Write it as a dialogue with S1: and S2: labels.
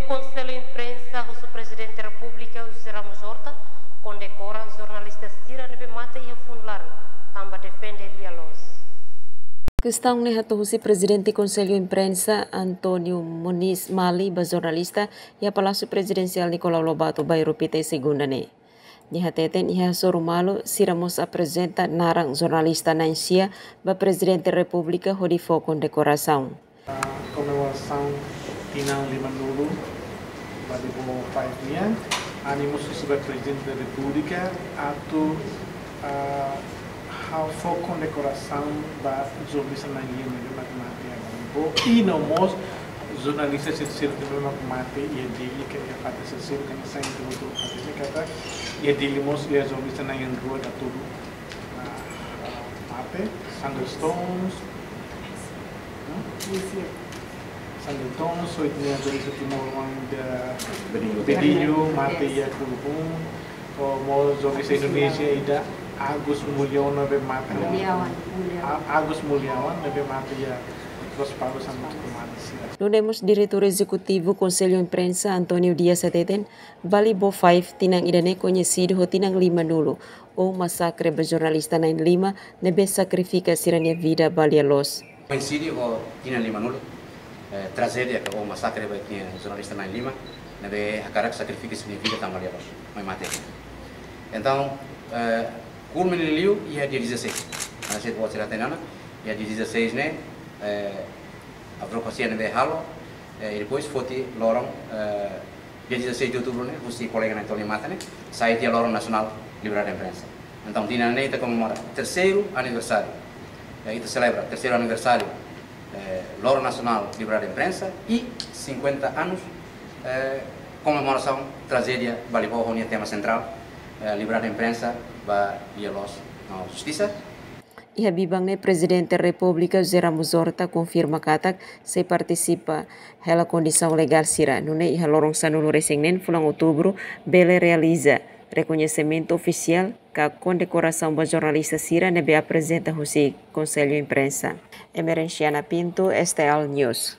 S1: Conselho Imprensa, o Presidente da República, José Ramos Horta, condecora jornalista Sira Nebe Mata e Funlar, também defende Lialos.
S2: Questão ne hatuhusi Presidente Conselho Imprensa Antonio Muniz Mali, ba jornalista, e a Palácio Presidencial Nicolau Lobato, bairro Pite Segunda ne. Nihateten iha sorumalo Siramos apresenta narang jornalista Nansia, ba Presidente da República, hodifo condecoração.
S3: Comemoração Tinang Limanulu, pada 5 animus sebagai Presidente da República atau hal for condecoração ba jornalista Nansia de matemática e nomos jornalista sensível de matemática e dele que é fata sensível que sai do artista kata e dele mos e jornalista Nansia rua da tudo mate Sandstones Sandton, so itu yang dari satu orang da Bedinho, mate ya kulupung, o mau jornalis Indonesia ida Agus Mulyawan be mate Agus Mulyawan be mate ya terus paru sama kemanusiaan.
S2: Nunemos Diretor Executivo Conselho Imprensa Antonio Dias Ateten, Vali Bo 5 tinang idane conhecido ho tinang 5 nulo, o massacre be jornalista 95 nebe sacrifica sirania vida balia los.
S4: Coincide ho tinang 5 nulo. Tragédia que o massacre vai tinha jornalista na Lima, nebe akarak sacrifica sua vida também ali, mas mate. Então, culmine liu ia dia 16. A gente pode ser até nana, ia dia 16 né, a proposta nebe halo, e depois foi lorong dia 16 de outubro né, você colega na Antônio Mata né, sai dia lorong nacional liberada imprensa. Então, tinha né kita comemora terceiro aniversário, itu celebra terceiro aniversário Loro Nacional Liberada Imprensa e 50 anos comemoração tragédia Baliboho, tema central Liberada Imprensa ba Lialos na Justiça.
S2: E Habibang ne Presidente da República José Ramos Horta confirma katak se participa hela condição legal sira nune iha lorong sanulu resengnen fulang outubro bele realiza reconhecimento oficial ka condecoração ba jornalista sira nebe apresenta husi Conselho Imprensa. Emerenciana Pinto, STL News.